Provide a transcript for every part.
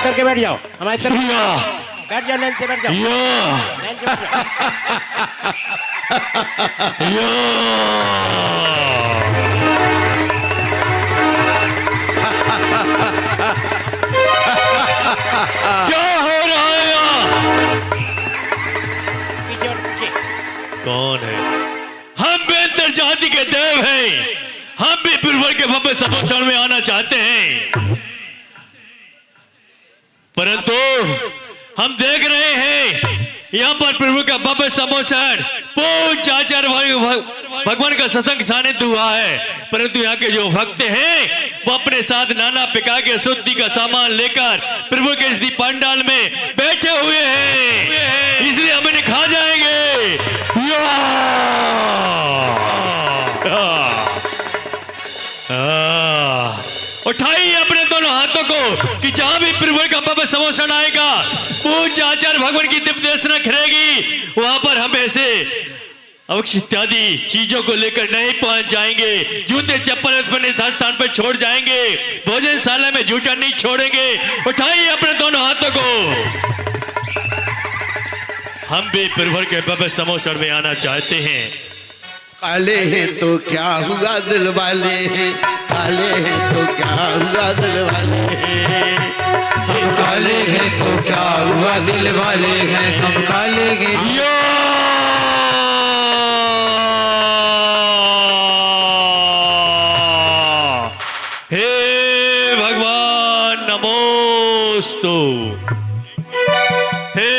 करके बैठ जाओ हमारी तरफ। बैठ जाओ, लाइन से बैठ जाओ, लाइन से बैठ जाओ। क्या हो रहा है यहाँ? पीछे और पीछे। कौन है? हम बेहतर जाति के देव हैं। हम भी पुरवर के भव्य समोसण में आना चाहते हैं, परंतु हम देख रहे हैं यहाँ पर प्रभु का भव्य समोसण पूज्य आचार्य भगवान का सत्संग सानिध्य हुआ है, परंतु यहाँ के जो भक्त हैं वो अपने साथ नाना प्रकार के शुद्धि का सामान लेकर प्रभु के इस पंडाल में बैठे हुए हैं, इसलिए हम इन्हें खा जाएंगे। उठाइए अपने दोनों हाथों को कि जहां भी प्रभु का भव्य समोसण आएगा, पूज्य आचार्य भगवान की दिव्य दर्शन करेगी, वहां पर हम ऐसे अवक्ष इत्यादि चीजों को लेकर नहीं पहुंच जाएंगे। जूते चप्पल अपने स्थान पर छोड़ जाएंगे, भोजनशाला में जूठा नहीं छोड़ेंगे। उठाइए अपने दोनों हाथों को। हम भी प्रभु के भव्य समोसण में आना चाहते हैं। काले हैं तो क्या हुआ दिल वाले हैं, काले हैं तो क्या हुआ दिल वाले हैं, हम काले हैं तो क्या हुआ दिल वाले हैं, हम काले हैं। हे भगवान नमोस्तु, हे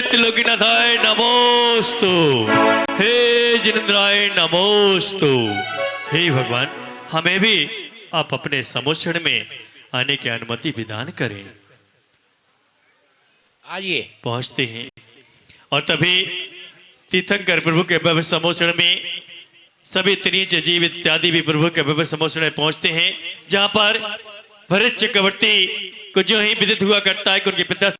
त्रिलोकीनाथाय नमोस्तु, हे जिनेंद्राय नमोस्तु। हे भगवान, हमें भी आप अपने समोसण में आने की अनुमति विधान करें। आइए। पहुंचते हैं और तभी तीर्थंकर प्रभु के भव्य समोसण में सभी त्रिंच जीव इत्यादि भी प्रभु के भव्य समोसण में पहुंचते हैं, जहां पर भरत चक्रवर्ती को जो ही विदित हुआ करता है कि उनके पिता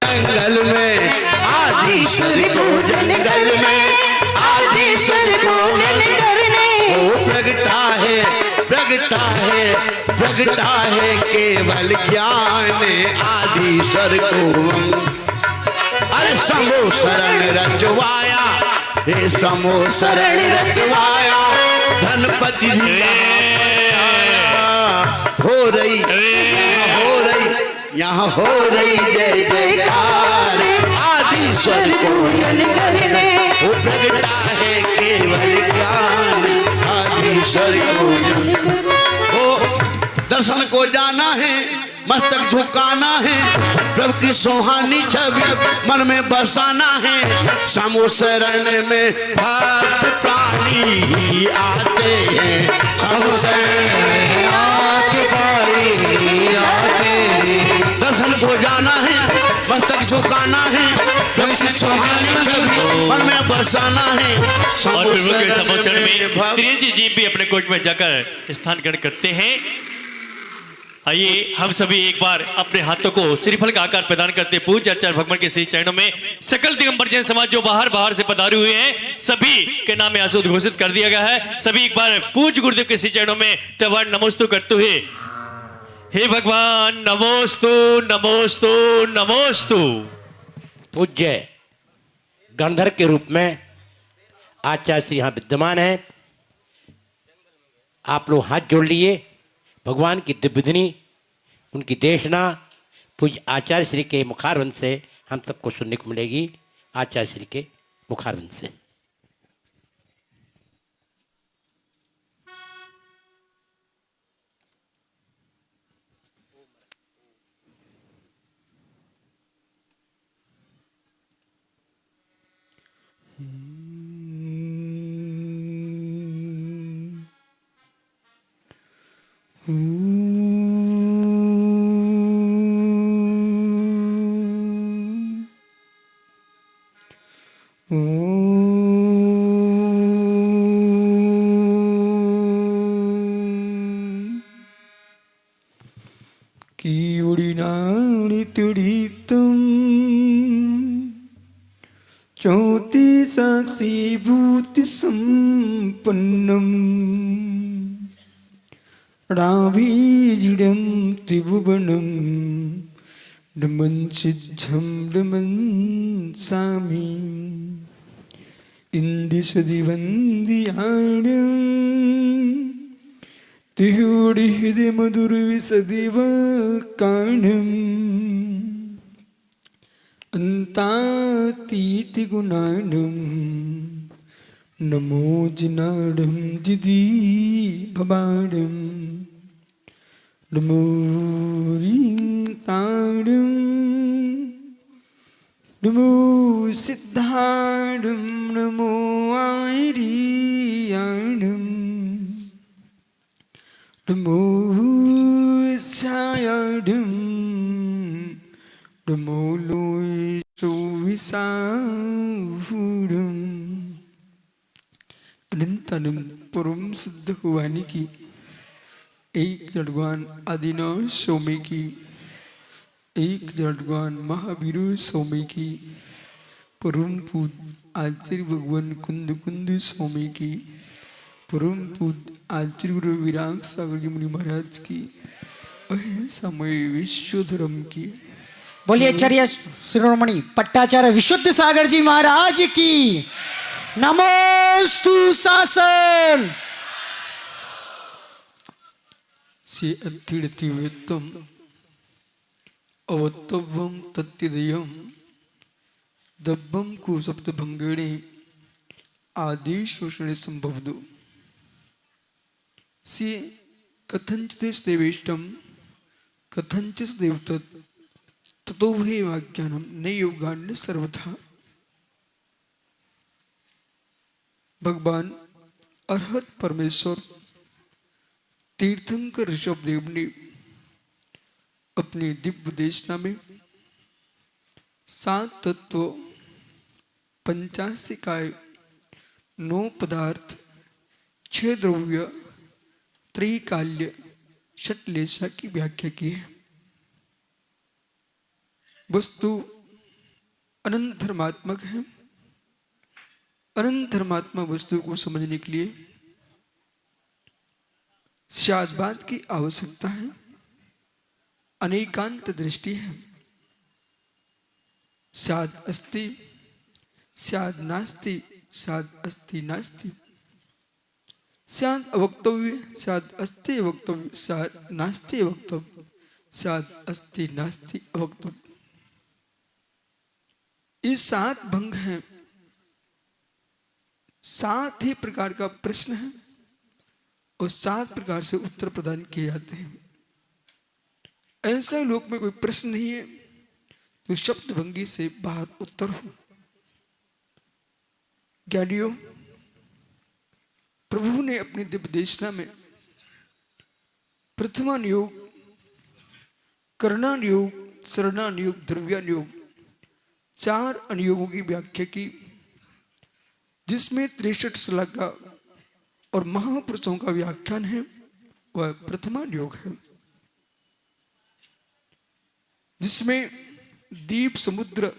जंगल में आदिश्वर को, जंगल में आदिश्वर को जल करने वो प्रगटा है, प्रगटा है, प्रगटा है केवल ज्ञान आदिश्वर को। अरे समो शरण रचवाया, हे समो शरण रचवाया, धनपति हो रही, हो रही, यहाँ हो रही जय जयकार आदिश्वर पूजन करने वो प्रगटा है केवल ज्ञान आदिश्वर पूजन। वो दर्शन को जाना है, मस्तक झुकाना है, प्रभु की सुहानी छवि मन में बसाना है। समो शरण में भक्त प्राणी आते हैं, समो शरण में आके आते हैं। दर्शन को जाना है, मस्तक झुकाना है, मन में बसाना है। और प्रभु के समोसण में त्रिंच जीव भी अपने कोट में जाकर स्थान ग्रहण करते हैं। आइए हम सभी एक बार अपने हाथों को श्रीफल का आकार प्रदान करते पूज्य आचार्य भगवान के श्री चरणों में सकल दिगंबर जैन समाज जो बाहर बाहर से पधारे हुए हैं सभी के नाम में आशुद घोषित कर दिया गया है। सभी एक बार पूज्य गुरुदेव के श्री चरणों में त्योहार नमोस्तु करते हुए, हे भगवान नमोस्तु नमोस्तु नमोस्तु। पूज्य गंधर्व के रूप में आचार्य श्री यहाँ विद्यमान है। आप लोग हाथ जोड़ लिए, भगवान की दिव्यधनी उनकी देशना पूज्य आचार्य श्री के मुखारविंद से हम सबको सुनने को मिलेगी। आचार्य श्री के मुखारविंद से कीड़ी तुम चौतीसासी भूति संपन्नम रावीजिडं त्रिभुवनं डमन सिद्धं डमन सामी इंदिशदिवंदियाडं तिहुडिहिदे मधुरविसदिव काणम् अंतातीति गुणाणं नमो जिनाडं जिदी भबाडं नमो रिंताडं नमो सिद्धाडं नमो आयरियाडं नमो छायाडं नमो लोय विसाहुडं अनंतनम परम सिद्ध हुआनी की एक जड़वान आदिना सोमे की एक जड़वान महावीर सोमे की परम पूज आचार्य भगवान कुंद कुंद सोमे की परम पूज आचार्य गुरु विराग सागर जी मुनि महाराज की समय विश्वधर्म की बोलिए आचार्य शिरोमणि पट्टाचार्य विशुद्ध सागर जी महाराज की नमोस्तु शासन से अत्थिड़तिवेत्तम अवत्तवम तत्तिदयम दब्बम को सप्त भंगेणे आदेश शोषणे संभवदो से कथंचित देवेष्टम कथंचित देवतत् ततो हे वाक्यानम न योगान्य सर्वथा भगवान अरहत परमेश्वर तीर्थंकर ऋषभदेव ने अपनी दिव्य देशना में 7 तत्व 85 काय 9 पदार्थ 6 द्रव्य त्रैकाल्य षटलेशा की व्याख्या की है। वस्तु अनंत धर्मात्मक है। अनंत धर्मात्मक वस्तु को समझने के लिए शादबाद की आवश्यकता है, अनेकांत दृष्टि है। शाद अस्ति शाद नास्ति शाद अस्ति नास्ति शाद अवक्तव्य शाद अस्ति अवक्तव्य शाद नास्ति अवक्तव्य शाद अस्ति नास्ति अवक्तव्य। ये 7 भंग हैं, 7 ही प्रकार का प्रश्न है और 7 प्रकार से उत्तर प्रदान किए जाते हैं। ऐसा लोक में कोई प्रश्न नहीं है जो शब्द भंगी से बाहर उत्तर हो। ज्ञानियों, प्रभु ने अपनी दिव्य देशना में प्रथमान योग, करणान योग, शरणान योग, द्रव्यान योग 4 अनुयोगों की व्याख्या की, जिसमें 63 श्लोका और महापुरुषों का व्याख्यान है। वह प्रथमान योग है, जिसमें दीप समुद्र,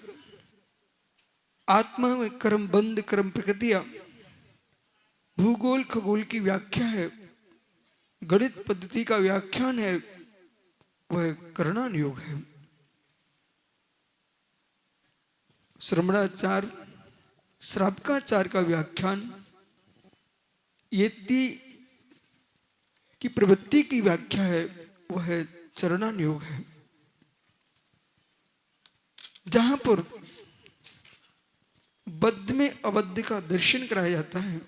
आत्मा में कर्म बंध, कर्म प्रकृतियां, भूगोल खगोल की व्याख्या है, गणित पद्धति का व्याख्यान है। वह करणान योग है। श्रमणाचार, श्रावकाचार का व्याख्यान, यति की प्रवृत्ति की व्याख्या है। वह चरणान योग है, जहां पर बद्ध में अबद्ध का दर्शन कराया जाता है।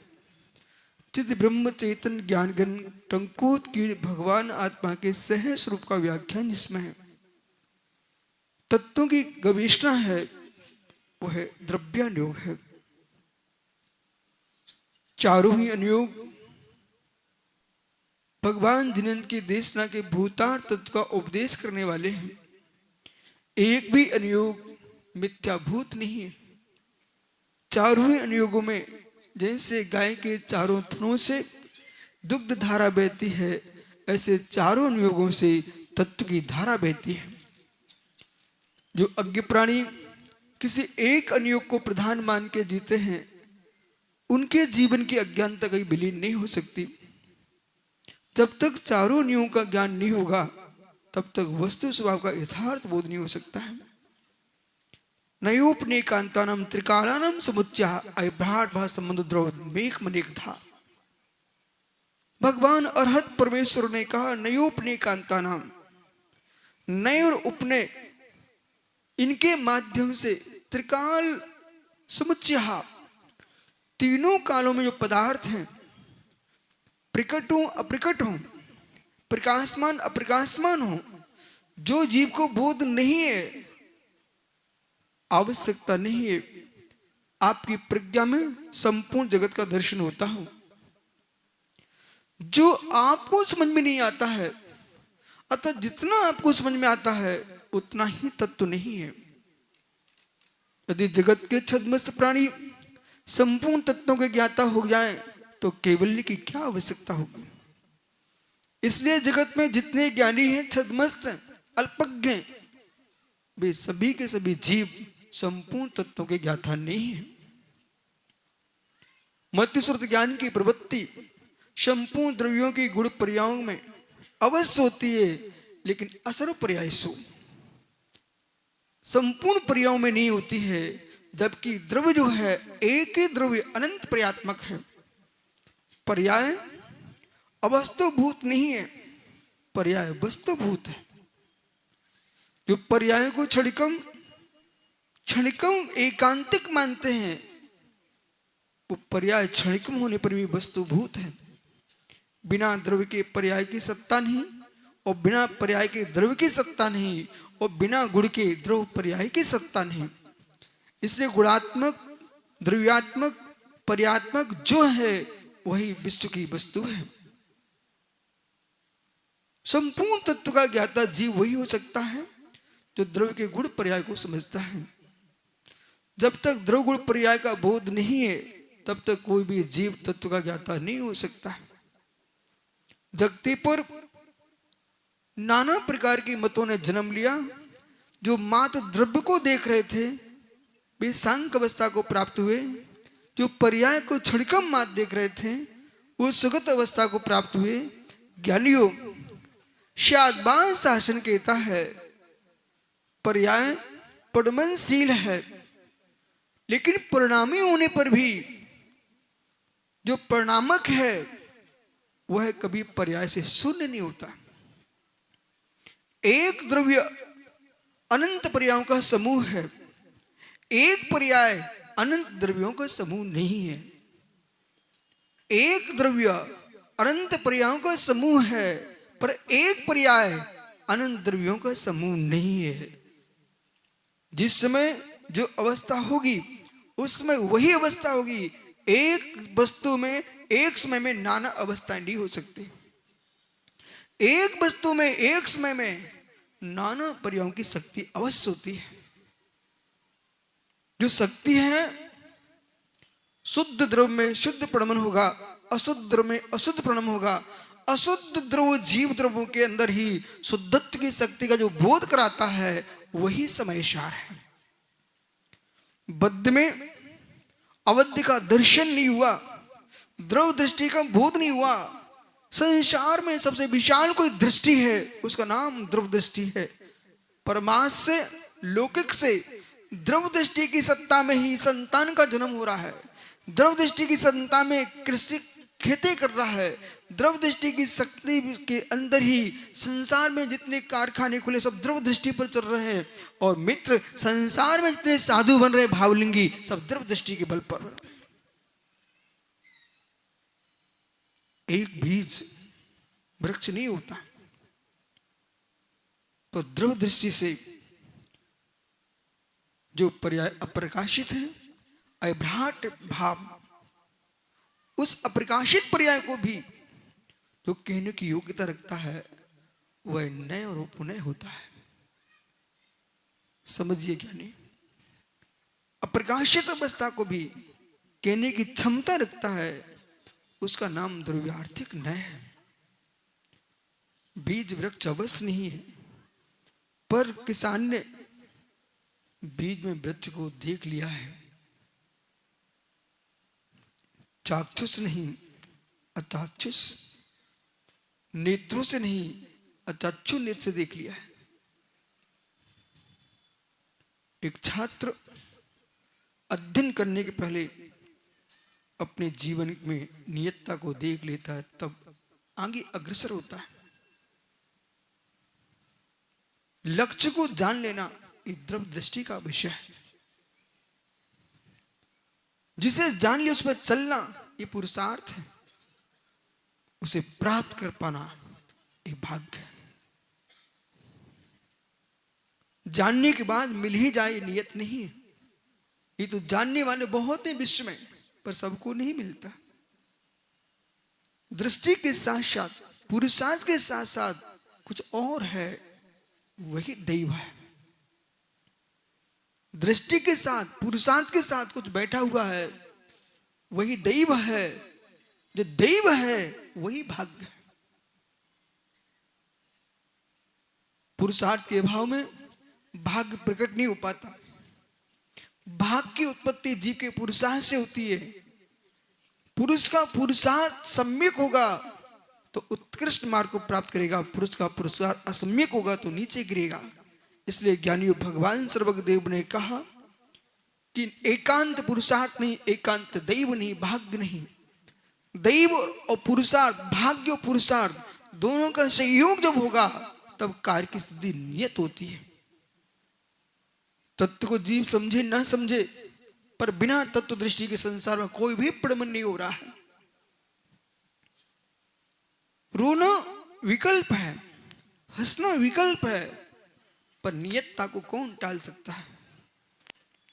चिद ब्रह्म चेतन ज्ञान गण टंकोत की भगवान आत्मा के सह स्वरूप का व्याख्यान जिसमें है। तत्वों की गवेषणा है, वह द्रव्यान योग है। चारों ही अनुयोग भगवान जिनंद की देशना के भूतार तत्व का उपदेश करने वाले हैं। एक भी अनुयोग मिथ्याभूत नहीं है। चारों ही अनुयोगों में जैसे गाय के चारों थनों से दुग्ध धारा बहती है, ऐसे चारों अनुयोगों से तत्व की धारा बहती है। जो अज्ञ प्राणी किसी एक अनुयोग को प्रधान मान के जीते हैं, उनके जीवन की अज्ञानता कहीं विलीन नहीं हो सकती। जब तक चारों नियमों का ज्ञान नहीं होगा, तब तक वस्तु स्वभाव का यथार्थ बोध नहीं हो सकता है। नयोपनेकांतानाम त्रिकालानाम समुच्चय अभ्राट भाव संबंध द्रव मेघ मनेक था। भगवान अरहत परमेश्वर ने कहा नयोपनेकांतानाम, नय और उपनय, इनके माध्यम से त्रिकाल समुच्चय, तीनों कालों में जो पदार्थ हैं, प्रकट हो अप्रकट हो, प्रकाशमान अप्रकाशमान हो, जो जीव को बोध नहीं है, आवश्यकता नहीं है, आपकी प्रज्ञा में संपूर्ण जगत का दर्शन होता हो। जो आपको समझ में नहीं आता है, अतः जितना आपको समझ में आता है उतना ही तत्व नहीं है। यदि जगत के छद्मस्त प्राणी संपूर्ण तत्वों के ज्ञाता हो जाएं, तो केवल्य की क्या आवश्यकता होगी। इसलिए जगत में जितने ज्ञानी हैं, छद्मस्त अल्पज्ञ, वे सभी के सभी जीव संपूर्ण तत्वों के ज्ञाता नहीं है। मतिश्रुत ज्ञान की प्रवृत्ति संपूर्ण द्रव्यों की गुण पर्यायों में अवश्य होती है, लेकिन असर पर्यायसु संपूर्ण पर्यायों में नहीं होती है। जबकि द्रव्य जो है, एक ही द्रव्य अनंत पर्यात्मक है। पर्याय अवस्तुभूत नहीं है, पर्याय वस्तुभूत है। जो पर्याय को क्षणिकम एकांतिक मानते हैं, वो पर्याय क्षणिकम होने पर भी वस्तुभूत है। बिना द्रव्य के पर्याय की सत्ता नहीं, और बिना पर्याय के द्रव्य की सत्ता नहीं, और बिना गुण के द्रव्य पर्याय की सत्ता नहीं। इसलिए गुणात्मक, द्रव्यात्मक, पर्यात्मक जो है वही विश्व की वस्तु है। संपूर्ण तत्व का ज्ञाता जीव वही हो सकता है जो द्रव्य के गुण पर्याय को समझता है। जब तक द्रव्य गुण पर्याय का बोध नहीं है, तब तक कोई भी जीव तत्व का ज्ञाता नहीं हो सकता। जगती पर नाना प्रकार की मतों ने जन्म लिया। जो मात्र द्रव्य को देख रहे थे, वे सांख्य अवस्था को प्राप्त हुए। जो पर्याय को क्षणिकम मात्र देख रहे थे, वो सुगत अवस्था को प्राप्त हुए। ज्ञानियों शादबान शासन कहता है, पर्याय पडमनशील है, लेकिन परिणामी होने पर भी जो परिणामक है वह कभी पर्याय से शून्य नहीं होता। एक द्रव्य अनंत पर्यायों का समूह है, एक पर्याय अनंत द्रव्यों का समूह नहीं है। एक द्रव्य अनंत पर्यायों का समूह है, पर एक पर्याय अनंत द्रव्यों का समूह नहीं है। जिस समय जो अवस्था होगी, उस समय वही अवस्था होगी। एक वस्तु में एक समय में नाना अवस्थाएं नहीं हो सकती। एक वस्तु में एक समय में नाना पर्यायों की शक्ति अवश्य होती है। जो शक्ति है, शुद्ध द्रव्य में शुद्ध प्रणमन होगा, अशुद्ध द्रव्य में अशुद्ध प्रणम होगा। अशुद्ध द्रव्य जीव द्रव्यों के अंदर ही शुद्धत्व की शक्ति का जो बोध कराता है, वही समयसार है। बद्ध में अवद्य का दर्शन नहीं हुआ, द्रव दृष्टि का बोध नहीं हुआ। संसार में सबसे विशाल कोई दृष्टि है, उसका नाम द्रव दृष्टि है। परमार्थ से, लौकिक से द्रव दृष्टि की सत्ता में ही संतान का जन्म हो रहा है। द्रव दृष्टि की सत्ता में कृषि खेती कर रहा है। द्रव दृष्टि की शक्ति के अंदर ही संसार में जितने कारखाने खुले, सब द्रव दृष्टि पर चल रहे हैं। और मित्र, संसार में जितने साधु बन रहे भावलिंगी, सब द्रव दृष्टि के बल पर। एक बीज वृक्ष नहीं होता, तो द्रव दृष्टि से जो पर्याय अप्रकाशित है, अभ्राट भाव, उस अप्रकाशित पर्याय को भी जो कहने की योग्यता रखता है, वह नय और उपनय होता है। समझिए ज्ञानी, अप्रकाशित अवस्था को भी कहने की क्षमता रखता है, उसका नाम द्रव्यार्थिक नय है। बीज वृक्ष अवश्य नहीं है, पर किसान ने बीज में वृक्ष को देख लिया है। चाक्षुष नहीं, अचाक्षुष, नेत्रों से नहीं, अचाक्षु नेत्र से देख लिया है। एक छात्र अध्ययन करने के पहले अपने जीवन में नियतता को देख लेता है, तब आगे अग्रसर होता है। लक्ष्य को जान लेना ये द्रव दृष्टि का विषय है। जिसे जान लिया उस पर चलना ये पुरुषार्थ है। उसे प्राप्त कर पाना ये भाग्य है। जानने के बाद मिल ही जाए ये नियत नहीं है। ये तो जानने वाले बहुत हैं विश्व में, पर सबको नहीं मिलता। दृष्टि के साथ साथ, पुरुषार्थ के साथ साथ कुछ और है, वही दैव है। दृष्टि के साथ, पुरुषार्थ के साथ कुछ बैठा हुआ है, वही दैव है। जो दैव है वही भाग्य है। पुरुषार्थ के अभाव में भाग्य प्रकट नहीं हो पाता। भाग्य की उत्पत्ति जीव के पुरुषार्थ से होती है। पुरुष का पुरुषार्थ सम्यक होगा तो उत्कृष्ट मार्ग को प्राप्त करेगा। पुरुष का पुरुषार्थ असम्यक होगा तो नीचे गिरेगा। इसलिए ज्ञानियों भगवान सर्वज्ञदेव ने कहा कि एकांत पुरुषार्थ नहीं, एकांत दैव नहीं, भाग्य नहीं। दैव और पुरुषार्थ, भाग्य और पुरुषार्थ दोनों का संयोग जब होगा तब कार्य की सिद्धि नियत होती है। तत्व को जीव समझे ना समझे, पर बिना तत्व दृष्टि के संसार में कोई भी प्रमन नहीं हो रहा है। रोना विकल्प है, हंसना विकल्प है, पर नियतता को कौन टाल सकता है।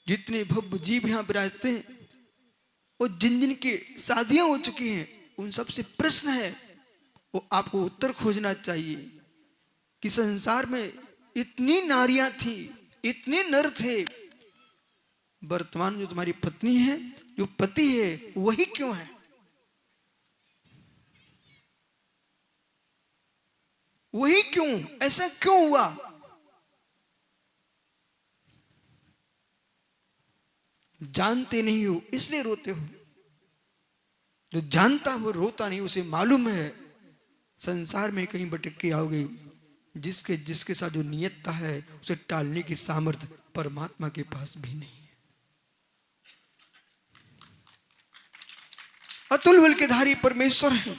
जितने भव्य जीव यहां विराजते हैं और जिन जिन की शादियां हो चुकी हैं, उन सबसे प्रश्न है, वो आपको उत्तर खोजना चाहिए कि संसार में इतनी नारियां थी, इतने नर थे, वर्तमान जो तुम्हारी पत्नी है, जो पति है, वही क्यों है? वही क्यों? ऐसा क्यों हुआ? जानते नहीं हो इसलिए रोते हो। जो जानता वो रोता नहीं, उसे मालूम है संसार में कहीं भटक के आओगे। जिसके जिसके साथ जो नियतता है उसे टालने की सामर्थ्य परमात्मा के पास भी नहीं है। अतुल बल के धारी परमेश्वर है।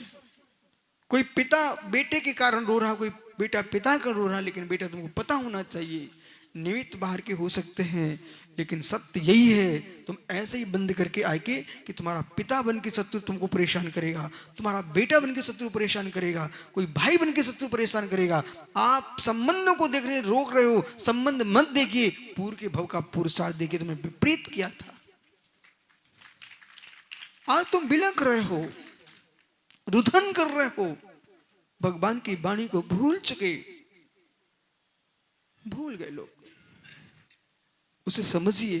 कोई पिता बेटे के कारण रो रहा, कोई बेटा पिता का रो रहा, लेकिन बेटा तुमको पता होना चाहिए निमित्त बाहर के हो सकते हैं, लेकिन सत्य यही है। तुम ऐसे ही बंद करके आके कि तुम्हारा पिता बन के शत्रु तुमको परेशान करेगा, तुम्हारा बेटा बन के शत्रु परेशान करेगा, कोई भाई बन के शत्रु परेशान करेगा। आप संबंधों को देख रहे, रोक रहे हो। संबंध मत देखिए, पूर्व के भव का पुरुषार्थ देखिए, तुम्हें विपरीत किया था। आज तुम बिलक रहे हो, रुदन कर रहे हो, भगवान की वाणी को भूल चुके, भूल गए लोग। उसे समझिए,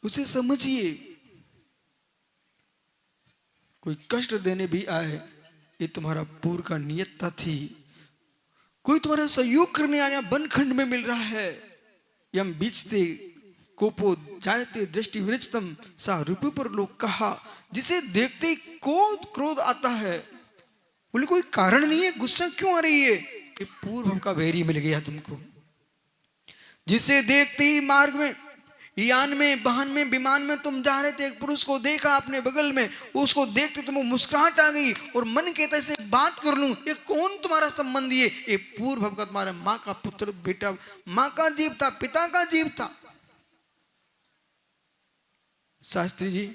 उसे समझिए। कोई कष्ट देने भी आए, ये तुम्हारा पूर्व का नियतता थी। कोई तुम्हारा सहयोग करने आया बनखंड में मिल रहा है, यम बीचते कोपो जायते दृष्टि विरचतम सा रूप पर लोग कहा। जिसे देखते ही क्रोध आता है, बोले कोई कारण नहीं है, गुस्सा क्यों आ रही है? ये पूर्व का वैरी मिल गया तुमको। जिसे देखते ही मार्ग में, यान में, वाहन में, विमान में तुम जा रहे थे, एक पुरुष को देखा अपने बगल में, उसको देखते तुमको मुस्कुराहट आ गई और मन कहता है इसे बात कर लूं। ये कौन तुम्हारा संबंधी है? ये पूर्व का तुम्हारा माँ का पुत्र, बेटा, माँ का जीव था, पिता का जीव था। शास्त्री जी,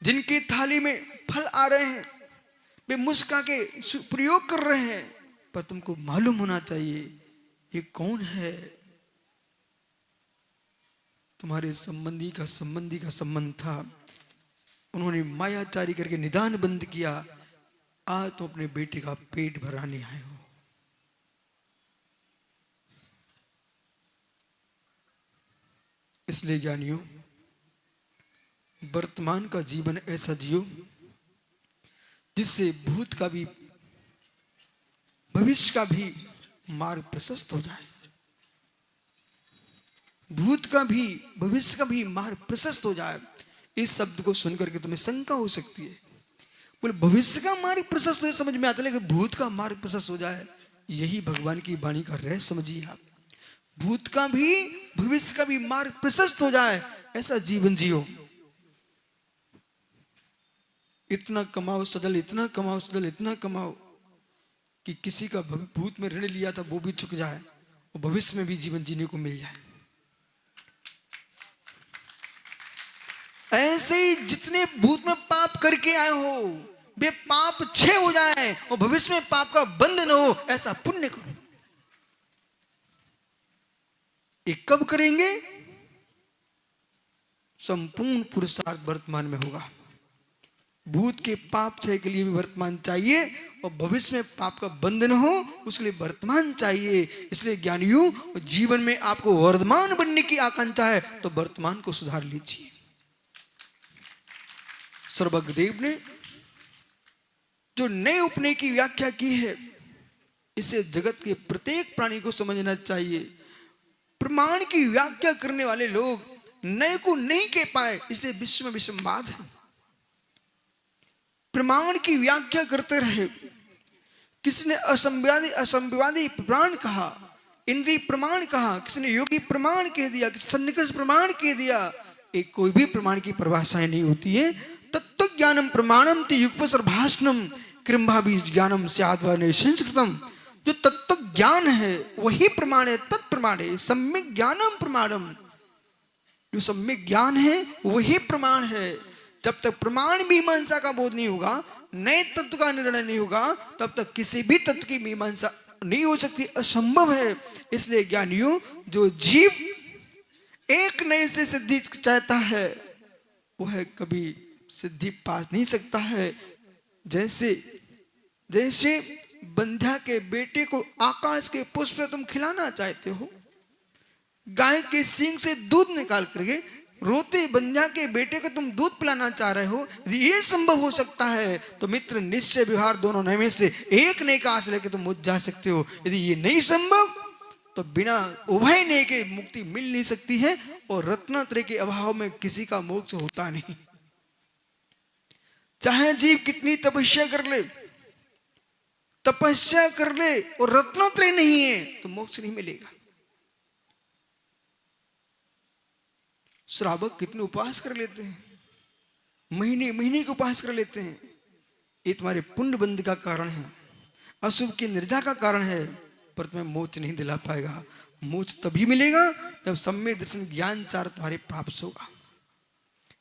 जिनकी थाली में फल आ रहे हैं, वे मुस्का के प्रयोग कर रहे हैं, पर तुमको मालूम होना चाहिए ये कौन है। तुम्हारे संबंधी का संबंध था, उन्होंने मायाचारी करके निदान बंद किया। आज तुम अपने बेटे का पेट भराने आए हो। इसलिए जानियो, वर्तमान का जीवन ऐसा जियो जिससे भूत का भी भविष्य का भी मार्ग प्रशस्त हो जाए। भूत का भी भविष्य का भी मार्ग प्रशस्त हो जाए। इस शब्द को सुनकर के तुम्हें शंका हो सकती है, बोले भविष्य का मार्ग प्रशस्त हो समझ में आता है, लेकिन भूत का मार्ग प्रशस्त हो जाए, यही भगवान की वाणी का रहस्य समझिए आप। भूत का भी भविष्य का भी मार्ग प्रशस्त हो जाए, ऐसा जीवन जियो। इतना कमाओ सदल, इतना कमाओ सदल, इतना कमाओ कि किसी का भूत में ऋण लिया था वो भी चुक जाए और भविष्य में भी जीवन जीने को मिल जाए। ऐसे ही जितने भूत में पाप करके आए हो वे पाप क्षय हो जाए और भविष्य में पाप का बंध न हो, ऐसा पुण्य करो। ये कब करेंगे? संपूर्ण पुरुषार्थ वर्तमान में होगा। भूत के पाप क्षय के लिए भी वर्तमान चाहिए और भविष्य में पाप का बंधन हो उसके लिए वर्तमान चाहिए। इसलिए ज्ञानियों, जीवन में आपको वर्धमान बनने की आकांक्षा है तो वर्तमान को सुधार लीजिए। सर्वज्ञदेव ने जो नए उपनय की व्याख्या की है, इसे जगत के प्रत्येक प्राणी को समझना चाहिए। प्रमाण की व्याख्या करने वाले लोग नए को नहीं कह पाए, इसलिए विश्व में विसंवाद है। प्रमाण की व्याख्या करते रहे, किसी ने असंविवादी प्रमाण कहा, इंद्रिय प्रमाण कहा, किसी ने योगी प्रमाण कह दिया, किसी सन्निकर्ष प्रमाण कह दिया। एक कोई भी प्रमाण की परिभाषाएं नहीं होती है। तत्व ज्ञानम प्रमाणम ते युगपसर भाषणम कृम्भाभि ज्ञानम स्याद्वा संस्कृतम। जो तत्व ज्ञान है वही प्रमाण है, तत्प्रमाण है। सम्यक ज्ञानम प्रमाणम, जो सम्यक ज्ञान है वही प्रमाण है। जब तक प्रमाण मीमांसा का बोध नहीं होगा, नए तत्व का निर्णय नहीं होगा, तब तक किसी भी तत्व की मीमांसा नहीं हो सकती, असंभव है। इसलिए ज्ञानियों, जो जीव एक नए से सिद्धि चाहता है वह कभी सिद्धि पा नहीं सकता है। जैसे बंध्या के बेटे को आकाश के पुष्प तुम खिलाना चाहते हो, गाय के सींग से दूध निकाल करके रोते बंध्या के बेटे को तुम दूध पिलाना चाह रहे हो, यदि ये संभव हो सकता है तो मित्र, निश्चय व्यवहार दोनों नए में से एक नए का आश्रय लेकर तुम मुझ जा सकते हो। यदि ये नहीं संभव तो बिना उभय नए के मुक्ति मिल नहीं सकती है, और रत्नात्रय के अभाव में किसी का मोक्ष होता नहीं। चाहे जीव कितनी तपस्या कर ले और रत्नात्रय नहीं है तो मोक्ष नहीं मिलेगा। श्रावक कितने उपवास कर लेते हैं, महीने महीने के उपवास कर लेते हैं, ये तुम्हारे पुण्य बंध का कारण है, अशुभ की निर्जा का कारण है, पर तुम्हें मोक्ष नहीं दिला पाएगा। मोक्ष तभी मिलेगा जब सम्यक दर्शन ज्ञान चार तुम्हारे प्राप्त होगा।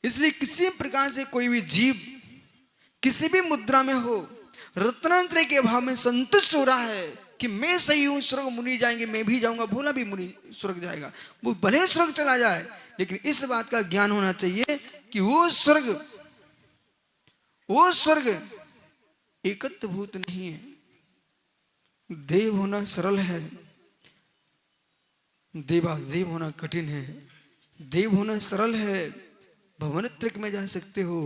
इसलिए किसी प्रकार से कोई भी जीव किसी भी मुद्रा में हो, रत्नात्रय के अभाव में संतुष्ट हो रहा है कि मैं सही हूं, स्वर्ग मुनि जाएंगे, मैं भी जाऊंगा, भोला भी मुनि स्वर्ग जाएगा, वो भले स्वर्ग चला जाए, लेकिन इस बात का ज्ञान होना चाहिए कि वो स्वर्ग एकत्व भूत नहीं है। देव होना सरल है, देवादेव होना कठिन है। देव होना सरल है, भवनत्रक में जा सकते हो,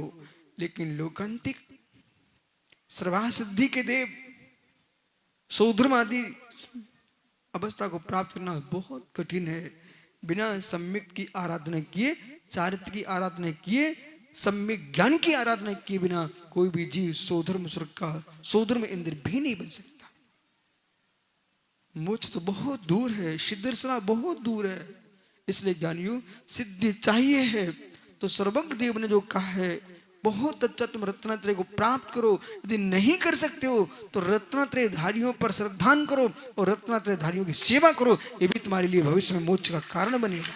लेकिन लोकांतिक सर्वा सिद्धि के देव सौधर्म आदि अवस्था को प्राप्त करना बहुत कठिन है। बिना सम्यक की आराधना किए, चारित्र की आराधना किए, सम्यक ज्ञान की आराधना किए बिना कोई भी जीव सौधर्म स्वर्ग का सौधर्म इंद्र भी नहीं बन सकता। मोक्ष तो बहुत दूर है, सिद्धर्शना बहुत दूर है। इसलिए ज्ञानियों, सिद्धि चाहिए है तो सर्वज्ञ देव ने जो कहा है बहुत अच्छा, तुम रत्नात्रय को प्राप्त करो। यदि नहीं कर सकते हो तो रत्नात्रय धारियों पर श्रद्धान करो और रत्नात्रय धारियों की सेवा करो, ये भी तुम्हारे लिए भविष्य में मोक्ष का कारण बनेगा।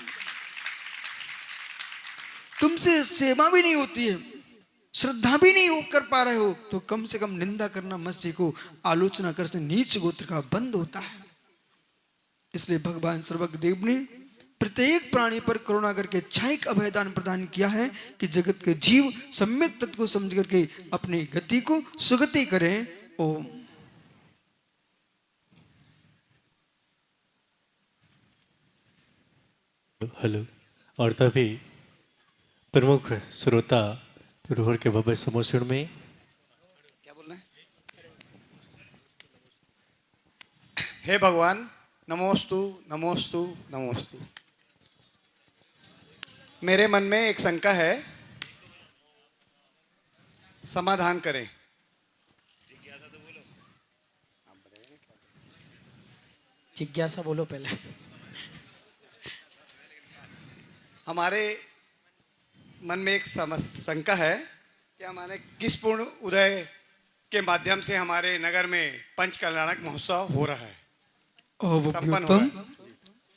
तुमसे सेवा भी नहीं होती है, श्रद्धा भी नहीं कर पा रहे हो, तो कम से कम निंदा करना मत सीखो। आलोचना करने से नीच गोत्र का बंद होता है। इसलिए भगवान सर्वज्ञ देव ने प्रत्येक प्राणी पर करुणा करके छायक अभयदान प्रदान किया है कि जगत के जीव सम्यक तत्व को समझ करके अपनी गति को सुगति करें। ओम। हेलो। और तभी प्रमुख श्रोता पुरहर के भव्य सम्मोषण में क्या बोलना है? हे भगवान, नमोस्तु नमोस्तु नमोस्तु। मेरे मन में एक शंका है, समाधान करें। जिज्ञासा बोलो पहले। हमारे मन में एक शंका है कि हमारे किस पूर्ण उदय के माध्यम से हमारे नगर में पंच कल्याणक महोत्सव हो रहा है, संपन्न हो रहा अवभ्युत्तम,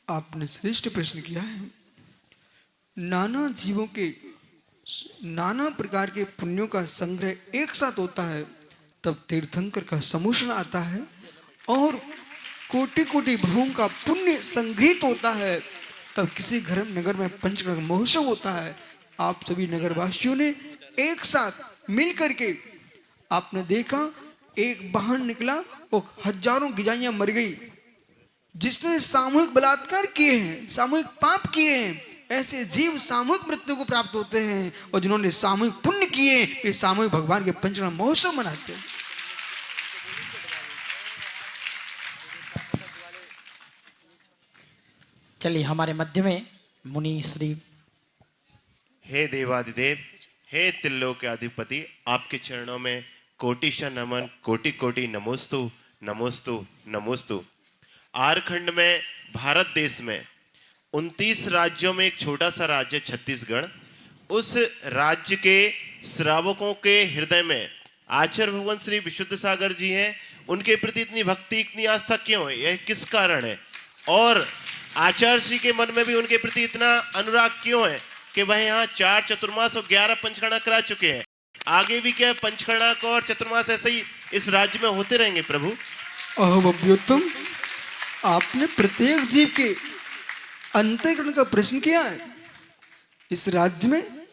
आपने श्रेष्ठ प्रश्न किया है। नाना जीवों के नाना प्रकार के पुण्यों का संग्रह एक साथ होता है, तब तीर्थंकर का समूषण आता है और कोटि कोटि भवों का पुण्य संग्रहित होता है, तब किसी घर नगर में पंचकर्म महोत्सव होता है। आप सभी नगरवासियों ने एक साथ मिल करके आपने देखा, एक वाहन निकला और हजारों गिजाइयां मर गई। जिसने सामूहिक बलात्कार किए हैं, सामूहिक पाप किए हैं, ऐसे जीव सामूहिक मृत्यु को प्राप्त होते हैं, और जिन्होंने सामूहिक पुण्य किए वे सामूहिक भगवान के पंचकर्म महोत्सव मनाते हैं। चलिए हमारे मध्य में मुनि श्री। हे देवादिदेव, हे त्रिलोक के अधिपति, आपके चरणों में कोटिशा नमन, कोटि कोटि नमोस्तु नमोस्तु नमोस्तु। आरखंड में, भारत देश में 29 राज्यों में एक छोटा सा राज्य छत्तीसगढ़, उस राज्य के श्रावकों के हृदय में आचार्य भगवान श्री विशुद्ध सागर जी हैं। उनके प्रति इतनी भक्ति, इतनी आस्था क्यों है, यह किस कारण है? और आचार्य श्री के मन में भी उनके प्रति इतना अनुराग क्यों है कि वह यहाँ 4 चतुर्मास और 11 पंचकर्णा करा चुके हैं? आगे भी क्या पंचकर्णा और चतुर्मास ऐसे ही इस राज्य में होते रहेंगे प्रभु? अहोबभ्युत्तम, आपने प्रत्येक जीव के अंतःकरण का प्रश्न किया है। इस राज्य में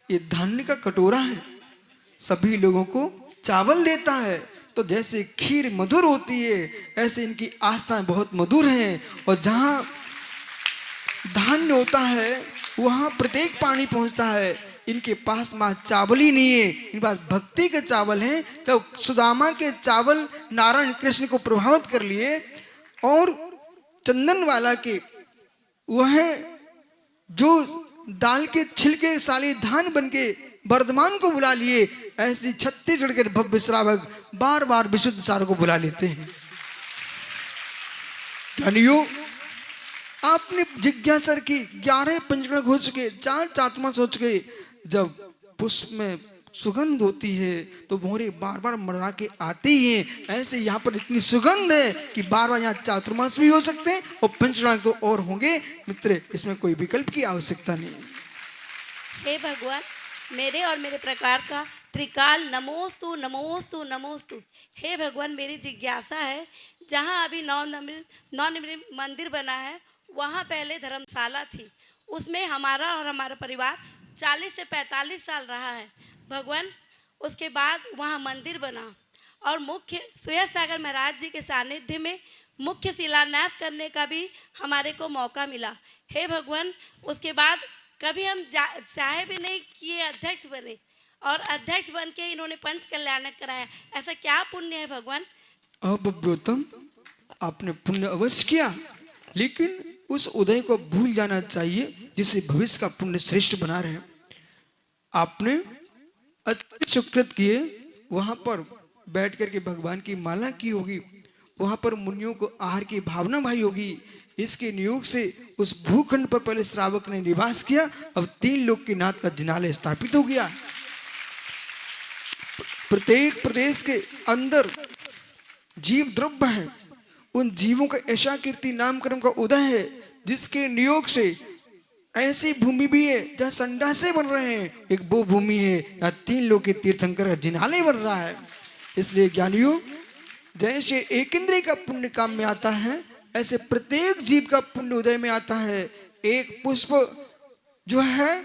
ये धान्य का कटोरा है, सभी लोगों को चावल देता है, तो जैसे खीर मधुर होती है ऐसे इनकी आस्थाएं बहुत मधुर हैं। और जहाँ धान्य होता है वहाँ प्रत्येक पानी पहुँचता है। इनके पास माँ चावल ही नहीं है, इनके पास भक्ति के चावल हैं। तो सुदामा के चावल नारायण कृष्ण को प्रभावित कर लिए, और चंदन वाला के वह जो दाल के छिलके साले धान बन के वर्धमान को बुला लिए। ऐसी छत्तीसगढ़ के भव्य श्रावक बार बार विशुद्ध सार को बुला लेते हैं। ज्ञानियों, आपने जिज्ञासा की 11 पंचकर्म हो चुके, 4 चातुर्मास हो चुके। जब पुष्प में सुगंध होती है तो मोहरे बार बार मरड़ा के आते ही हैं। ऐसे यहाँ पर इतनी सुगंध है कि बार बार यहाँ चातुर्मास भी हो सकते हैं और पंचकर्म तो और होंगे। मित्र, इसमें कोई विकल्प की आवश्यकता नहीं। हे भगवान, मेरे और मेरे प्रकार का त्रिकाल नमोस्तु नमोस्तु नमोस्तु। हे भगवान, मेरी जिज्ञासा है, जहाँ अभी नवनिर्मित मंदिर बना है वहाँ पहले धर्मशाला थी, उसमें हमारा और हमारा परिवार 40 से 45 साल रहा है भगवान। उसके बाद वहाँ मंदिर बना और मुख्य सुयस सागर महाराज जी के सानिध्य में मुख्य शिलान्यास करने का भी हमारे को मौका मिला। हे भगवान, उसके बाद कभी हम चाहे भी नहीं किए अध्यक्ष बने, और अध्यक्ष बन के इन्होंने पंच कल्याणक कराया। ऐसा क्या पुण्य है भगवान? अहोबभ्युत्तम, आपने पुण्य अवश्य किया, लेकिन उस उदय को भूल जाना चाहिए जिससे भविष्य का पुण्य श्रेष्ठ बना रहे। आपने अच्छे सुकृत किए, वहां पर बैठ करके भगवान की माला की होगी, वहां पर मुनियों को आहार की भावना भाई होगी। इसके नियोग से उस भूखंड पर पहले श्रावक ने निवास किया, अब 3 लोक के नाथ का जिनालय स्थापित हो गया। प्रत्येक प्रदेश के अंदर जीव द्रव्य है, उन जीवों का ऐसा कीर्ति नामकरण का उदय है जिसके नियोग से ऐसी भूमि भी है जहाँ संडासे बन रहे हैं। एक वो भूमि है जहाँ 3 लोक के तीर्थंकर का जिनालय बन रहा है। इसलिए ज्ञानियों, जैसे एक इंद्रिय का पुण्य काम में आता है, ऐसे प्रत्येक जीव का पुण्य उदय में आता है। एक पुष्प जो है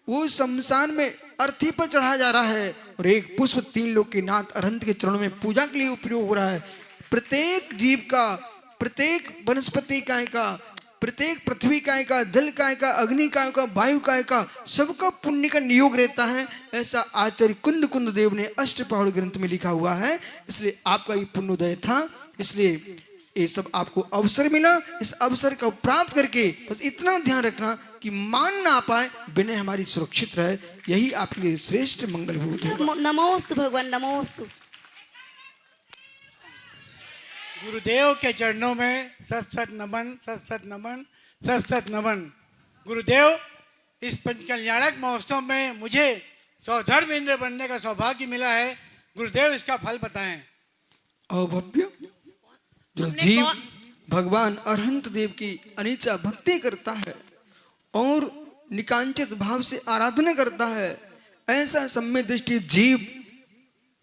वो शमशान में अर्थी पर चढ़ाया जा रहा है, और एक पुष्प 3 लोक के नाथ अरहंत के चरणों में पूजा के लिए उपयोग हो रहा है। प्रत्येक जीव का, प्रत्येक वनस्पति काय का, प्रत्येक पृथ्वी काय का, जल काय का, अग्नि काय का, वायु काय का, सबका पुण्य का नियोग रहता है। ऐसा आचार्य कुंद कुंद देव ने अष्टपहड़ ग्रंथ में लिखा हुआ है। इसलिए आपका ये पुण्योदय था। इसलिए ये सब आपको अवसर मिला, इस अवसर को प्राप्त करके बस इतना ध्यान रखना कि मान ना पाए, विनय हमारी सुरक्षित रहे, यही आपके लिए श्रेष्ठ मंगलभूत है। नमोस्तु भगवान, नमोस्तु। गुरुदेव के चरणों में सत सत नमन, सत सत नमन, सत सत नमन। गुरुदेव, इस पंचकल्याणक महोत्सव में मुझे सौधर्म इंद्र बनने का सौभाग्य मिला है। गुरुदेव, इसका फल बताएं। अभव्य, जो जीव भगवान अरहंत देव की अनिचा भक्ति करता है और निकांचित भाव से आराधना करता है, ऐसा सम्य दृष्टि जीव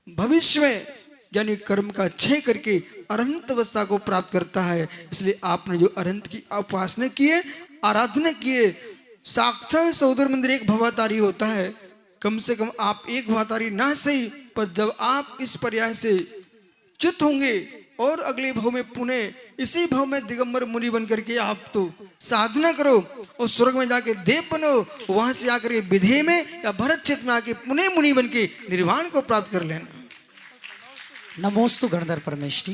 भविष्य में यानी कर्म का क्षय करके अरहंत अवस्था को प्राप्त करता है। इसलिए आपने जो अरहंत की उपासना की है, आराधना की है, साक्षात सौदर मंदिर एक भवातारी होता है। कम से कम आप एक भवातारी ना सही, पर जब आप इस पर्याय से च्युत होंगे और अगले भाव में पुनः इसी भाव में दिगंबर मुनि बन करके आप तो साधना करो और स्वर्ग में जाके देव बनो, वहां से आकर के विधेय में या भरत क्षेत्र में आके पुनः मुनि बन के निर्वाण को प्राप्त कर लेना। नमोस्तु गणधर परमेष्टि।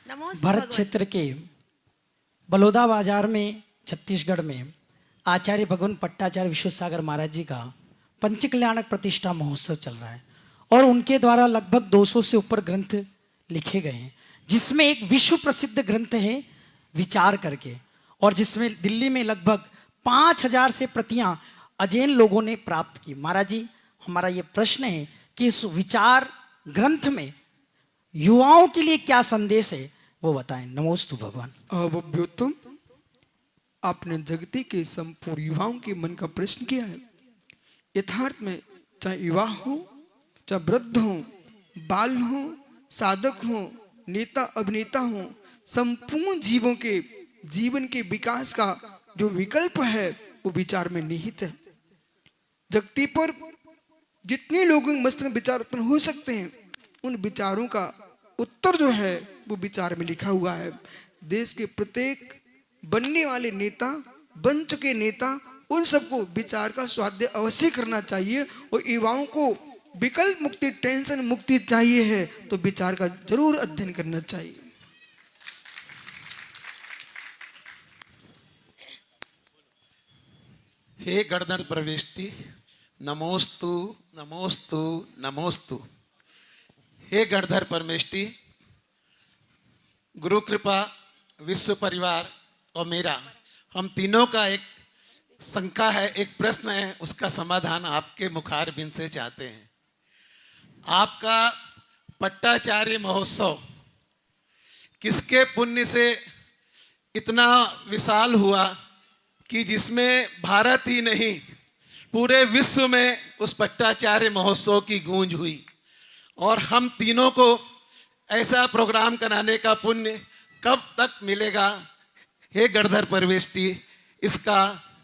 नमोस्तु भरत भगवान। क्षेत्र के बलौदा बाजार में छत्तीसगढ़ में आचार्य भगवान पट्टाचार्य विश्वसागर महाराज जी का पंचकल्याणक प्रतिष्ठा महोत्सव चल रहा है और उनके द्वारा लगभग 200 से ऊपर ग्रंथ लिखे गए हैं, जिसमें एक विश्व प्रसिद्ध ग्रंथ है विचार करके, और जिसमें दिल्ली में लगभग 5000 से प्रतियां अजैन लोगों ने प्राप्त की। महाराज जी, हमारा ये प्रश्न है कि इस विचार ग्रंथ में युवाओं के लिए क्या संदेश है, वो बताएं। नमोस्तु भगवान। अभव्योत्तम, आपने जगती के संपूर्ण युवाओं के मन का प्रश्न किया है। यथार्थ में चाहे युवा हो, चाहे वृद्ध हो, बाल हो, साधक हो, नेता अभिनेता हो, संपूर्ण जीवों के जीवन के विकास का जो विकल्प है वो विचार में निहित है। जगती पर जितने लोगों के मस्तिष्क में विचार उत्पन्न हो सकते हैं, उन विचारों का उत्तर जो है वो विचार में लिखा हुआ है। देश के प्रत्येक बनने वाले नेता, बन चुके नेता, उन सबको विचार का स्वाध्याय अवश्य करना चाहिए और युवाओं को विकल्प मुक्ति, टेंशन मुक्ति चाहिए है तो विचार का जरूर अध्ययन करना चाहिए। हे गणधर प्रविष्टि, नमोस्तु नमोस्तु नमोस्तु। हे गणधर परमेष्टि, गुरु कृपा, विश्व परिवार और मेरा, हम तीनों का एक शंका है, एक प्रश्न है, उसका समाधान आपके मुखारबिंद से चाहते हैं। आपका पट्टाचार्य महोत्सव किसके पुण्य से इतना विशाल हुआ कि जिसमें भारत ही नहीं पूरे विश्व में उस पट्टाचार्य महोत्सव की गूंज हुई, और हम तीनों को ऐसा प्रोग्राम कराने का पुण्य कब तक मिलेगा? हे गणधर परमेष्टि, इसका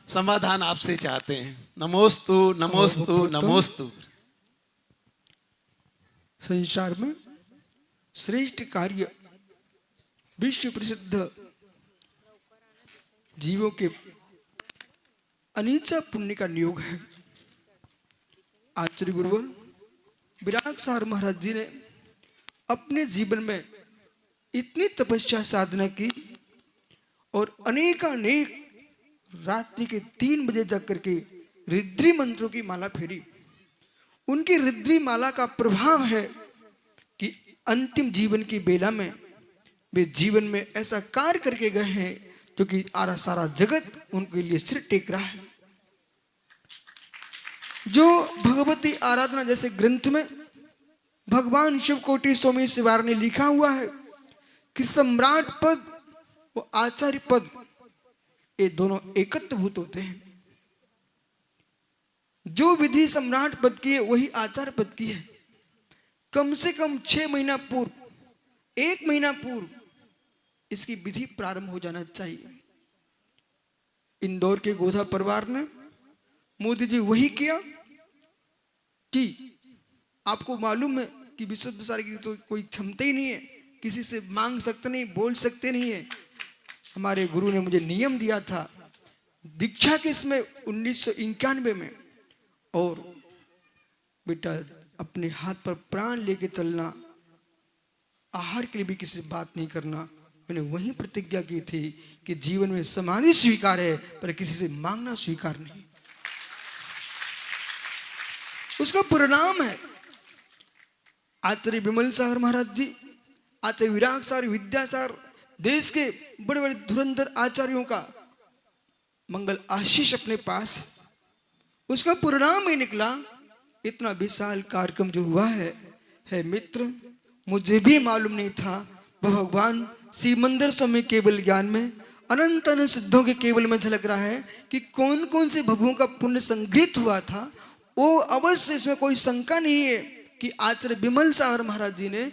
समाधान आपसे चाहते हैं। नमोस्तु नमोस्तु नमोस्तु। संसार में श्रेष्ठ कार्य विश्व प्रसिद्ध जीवों के अनीचा पुण्य का नियोग है। आचार्य गुरुवर विराट सार महाराज जी ने अपने जीवन में इतनी तपस्या साधना की और अनेकानेक रात्रि के 3 बजे जग करके रुद्री मंत्रों की माला फेरी। उनकी रुद्री माला का प्रभाव है कि अंतिम जीवन की बेला में वे जीवन में ऐसा कार्य करके गए हैं जो कि सारा जगत उनके लिए सिर टेक रहा है। जो भगवती आराधना जैसे ग्रंथ में भगवान शिवकोटि स्वामी शिवार ने लिखा हुआ है कि सम्राट पद और आचार्य पद ये दोनों एकत्वभूत होते हैं। जो विधि सम्राट पद की है वही आचार्य पद की है। कम से कम 6 महीना पूर्व, 1 महीना पूर्व इसकी विधि प्रारंभ हो जाना चाहिए। इंदौर के गोधा परिवार ने मोदी जी वही किया कि आपको मालूम है कि विशुद्ध सार की तो कोई क्षमता ही नहीं है, किसी से मांग सकते नहीं, बोल सकते नहीं है। हमारे गुरु ने मुझे नियम दिया था दीक्षा के इसमें 1991 में, और बेटा अपने हाथ पर प्राण लेके चलना, आहार के लिए भी किसी से बात नहीं करना, मैंने वही प्रतिज्ञा की थी कि जीवन में समाधि स्वीकार है पर किसी से मांगना स्वीकार नहीं। उसका परिणाम है आचार्य विमल सागर महाराज जी, आचार्य विराग सागर, विद्यासागर, देश के बड़े बड़े धुरंधर आचार्यों का मंगल आशीष अपने पास। उसका परिणाम ही निकला इतना विशाल कार्यक्रम जो हुआ है मित्र, मुझे भी मालूम नहीं था। भगवान शिव मंदिर स्वामी केवल ज्ञान में अनंत अनंत सिद्धों के केवल में झलक रहा है कि कौन कौन से भवों का पुण्य संग्रहित हुआ था। वो अवश्य, इसमें कोई शंका नहीं है कि आचार्य विमल सागर महाराज जी ने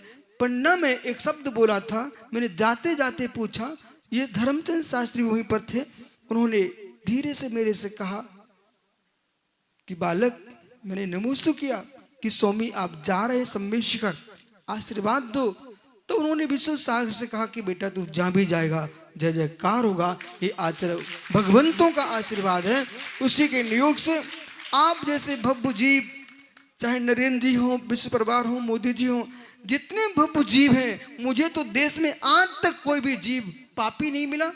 पन्ना में एक शब्द बोला था। मैंने जाते जाते पूछा, ये धर्मचंद शास्त्री वहीं पर थे। उन्होंने धीरे से मेरे से कहा कि बालक, मैंने नमोस्तु किया कि स्वामी आप जा रहे सम्मेद शिखर, आशीर्वाद दो। तो उन्होंने विश्व सागर से कहा कि बेटा तू जहां भी जाएगा जय जयकार होगा। ये आचार्य भगवंतों का आशीर्वाद है, उसी के नियोग से आप जैसे भव्य जीव, चाहे नरेंद्र जी हो, विश्व परिवार हो, मोदी जी हो, जितने भव्य जीव हैं, मुझे तो देश में आज तक कोई भी जीव पापी नहीं मिला,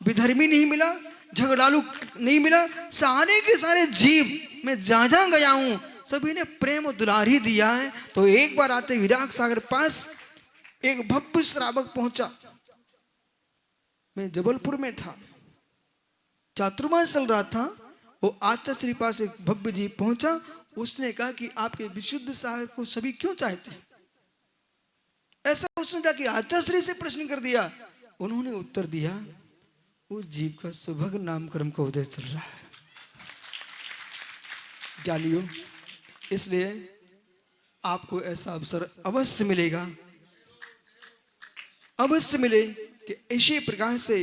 विधर्मी नहीं मिला, झगड़ालू नहीं मिला। सारे के सारे जीव मैं जहां जहां गया हूं सभी ने प्रेम और दुलार ही दिया है। तो एक बार आते विराग सागर पास एक भव्य श्रावक पहुंचा। मैं जबलपुर में था, चातुर्मास चल रहा था। वो आचार्य श्री पास एक भव्य जी पहुंचा। उसने कहा कि आपके विशुद्ध सागर को सभी क्यों चाहते हैं? ऐसा उसने जाके आचार्य श्री से प्रश्न कर दिया। उन्होंने उत्तर दिया, वो जीव का सुभग नामकर्म का उदय चल रहा है ज्ञानियों, इसलिए आपको ऐसा अवसर अवश्य मिलेगा, अवश्य मिले कि इसी प्रकार से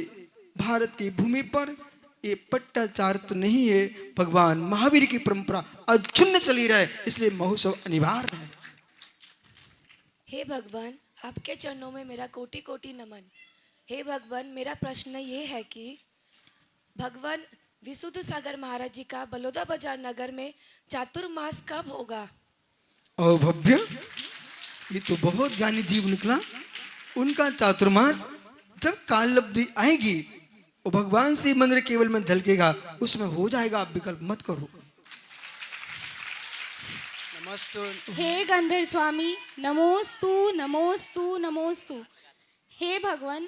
भारत की भूमि पर ये पट्टाचार तो नहीं है, भगवान महावीर की परंपरा अक्षुण्ण चली रहे, इसलिए महोत्सव अनिवार्य है। हे भगवान, आपके चरणों में मेरा कोटि कोटि नमन। हे भगवान, मेरा प्रश्न ये है कि भगवान विशुद्ध सागर महाराज जी का बलौदा बाजार नगर में चातुर्मास कब होगा? ओ भव्य, ये तो बहुत ज्ञानी जीव निकला। उनका चातुर्मास जब काललब्धि आएगी वो भगवान शिव मंदिर केवल में झलकेगा, उसमें हो जाएगा, आप विकल्प मत करो। नमस्तु। हे गंधर्व स्वामी, नमोस्तु नमोस्तु नमोस्तु। हे भगवान,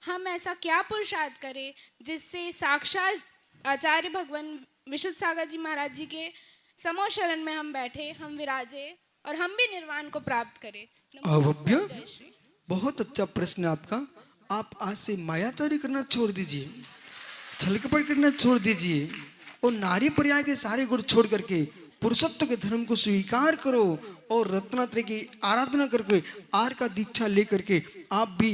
हम ऐसा क्या पुरुषार्थ करें जिससे साक्षात आचार्य भगवान विशुद्ध सागर जी महाराज जी के समो शरण में हम बैठे, हम विराजे और हम भी निर्वाण को प्राप्त करें। भव्य, बहुत अच्छा प्रश्न आपका। आप आज से मायाचारी करना छोड़ दीजिए, छलकपट करना छोड़ दीजिए और नारी पर्याय के सारे गुण छोड़ करके पुरुषत्व के धर्म को स्वीकार करो और रत्नात्रय की आराधना करके आर का दीक्षा लेकर के आप भी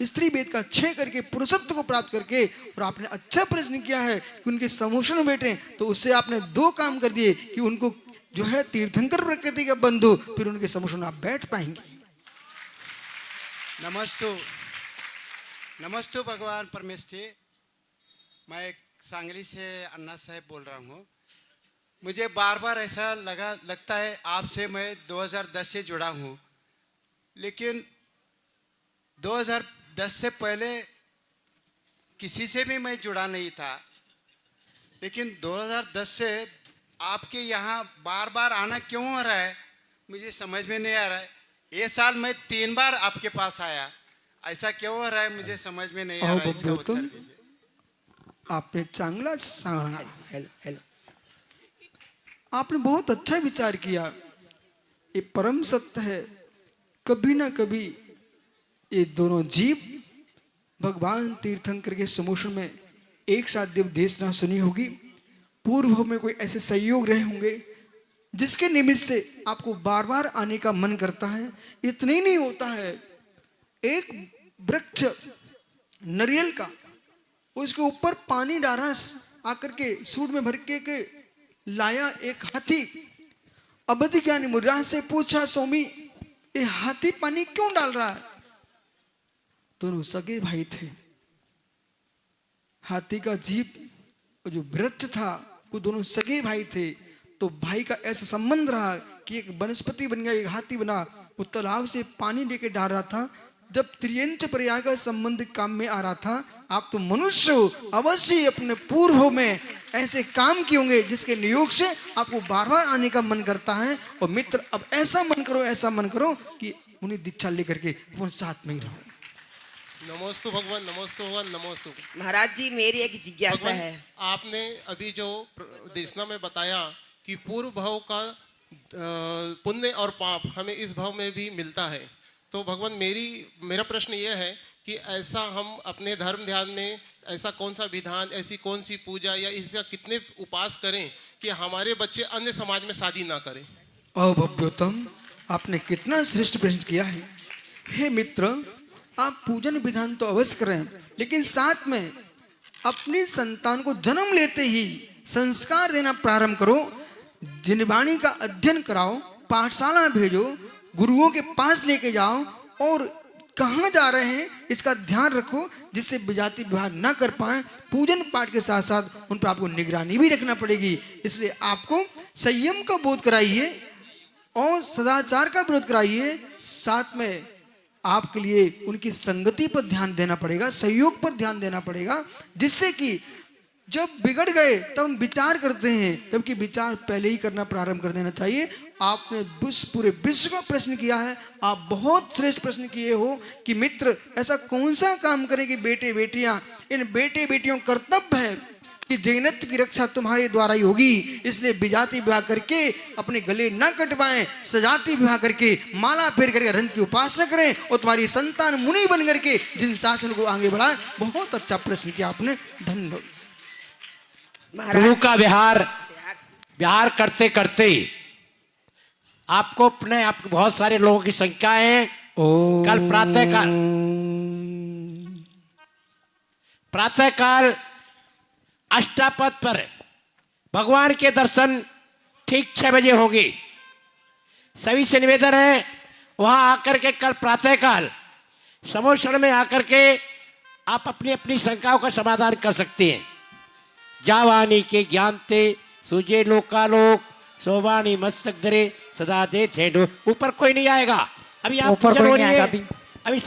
स्त्री वेद का क्षय करके पुरुषत्व को प्राप्त करके, और आपने अच्छा प्रश्न किया है कि उनके समोषण में बैठे, तो उससे आपने दो काम कर दिए कि उनको जो है तीर्थंकर प्रकृति का बंधु, फिर उनके समोषण आप बैठ पाएंगे। नमस्तु नमस्तु भगवान परमेश्वर। मैं सांगली से अन्ना साहब बोल रहा हूँ। मुझे बार बार ऐसा लगता है आपसे मैं 2010 से जुड़ा हूँ, लेकिन 2010 से पहले किसी से भी मैं जुड़ा नहीं था, लेकिन 2010 से आपके यहाँ बार बार आना क्यों हो रहा है मुझे समझ में नहीं आ रहा है। ये साल मैं 3 बार आपके पास आया, ऐसा क्यों हो रहा है मुझे समझ में नहीं आ रहा है, इसका उत्तर दीजिए। आपने चांगला सांगा, हेलो, आपने बहुत अच्छा विचार किया। ये परम सत्य है, कभी ना कभी ये दोनों जीव भगवान तीर्थंकर के समोषण में एक साथ देव देशना सुनी होगी। पूर्व में कोई ऐसे संयोग रहे होंगे जिसके निमित्त से आपको बार बार आने का मन करता है। इतने ही नहीं होता है, एक वृक्ष नारियल का, उसके ऊपर पानी डाला आकर के सूट में भर के लाया एक हाथी। अवधि ज्ञानी मुद्रा से पूछा, स्वामी ये हाथी पानी क्यों डाल रहा है? दोनों सगे भाई थे। हाथी का जीव और जो वृक्ष था वो दोनों सगे भाई थे। तो भाई का ऐसा संबंध रहा कि एक वनस्पति बन गया, एक हाथी बना। वो तालाब से पानी लेके डाल रहा था, जब त्रियंच पर्याय का संबंध काम में आ रहा था, आप तो मनुष्य हो, अवश्य अपने पूर्व में ऐसे काम किए होंगे जिसके नियोग से आपको बार बार आने का मन करता है। और मित्र, अब ऐसा मन करो कि उन्हें दीक्षा लेकर के अपन साथ में ही रहो। नमोस्तु भगवान, नमोस्तु भगवान, नमोस्तु। महाराज जी, मेरी एक जिज्ञासा भगवान, है। आपने अभी जो देशना में बताया कि पूर्व भाव का पुण्य और पाप हमें इस भाव में भी मिलता है, तो भगवान मेरा प्रश्न यह है कि ऐसा हम अपने धर्म ध्यान में ऐसा कौन सा विधान, ऐसी कौन सी पूजा या इसका कितने उपास करें कि हमारे बच्चे अन्य समाज में शादी ना करें? भव्योत्तम, आपने कितना श्रेष्ठ प्रश्न किया है। हे मित्र, आप पूजन विधान तो अवश्य करें, लेकिन साथ में अपनी संतान को जन्म लेते ही संस्कार देना प्रारंभ करो। जिनवाणी का अध्ययन कराओ, पाठशाला भेजो, गुरुओं के पास लेके जाओ, और कहाँ जा रहे हैं इसका ध्यान रखो, जिससे विजाति विवाह न कर पाए। पूजन पाठ के साथ साथ उन पर आपको निगरानी भी रखना पड़ेगी। इसलिए आपको संयम का बोध कराइए और सदाचार का विरोध कराइए। साथ में आपके लिए उनकी संगति पर ध्यान देना पड़ेगा, सहयोग पर ध्यान देना पड़ेगा, जिससे कि जब बिगड़ गए तब हम विचार करते हैं, जबकि विचार पहले ही करना प्रारंभ कर देना चाहिए। आपने पूरे विश्व का प्रश्न किया है। आप बहुत श्रेष्ठ प्रश्न किए हो कि मित्र, ऐसा कौन सा काम करें कि बेटे बेटियां, इन बेटे बेटियों का कर्तव्य है कि जैनत्व की रक्षा तुम्हारे द्वारा ही होगी। इसलिए विजाति विवाह करके अपने गले न कटवाएं, सजाति विवाह करके माला फेर करके रंग की उपासना करें और तुम्हारी संतान मुनि बन करके जिन शासन को आगे बढ़ाए। बहुत अच्छा प्रश्न किया आपने, धन्यवाद। प्रभु का विहार करते करते आपको अपने आप बहुत सारे लोगों की संख्या है। कल प्रातःकाल अष्टापद पर भगवान के दर्शन ठीक 6 बजे होंगे। सभी से निवेदन है वहां आकर के कल प्रातःकाल समोषण में आकर के आप अपनी अपनी शंकाओं का समाधान कर सकते हैं। जावानी के ज्ञानते सुजे लोकालोक सोवाणी मस्तक धरे सदा दे थे। ऊपर कोई नहीं आएगा अभी, आप ऊपर कोई नहीं आएगा अभी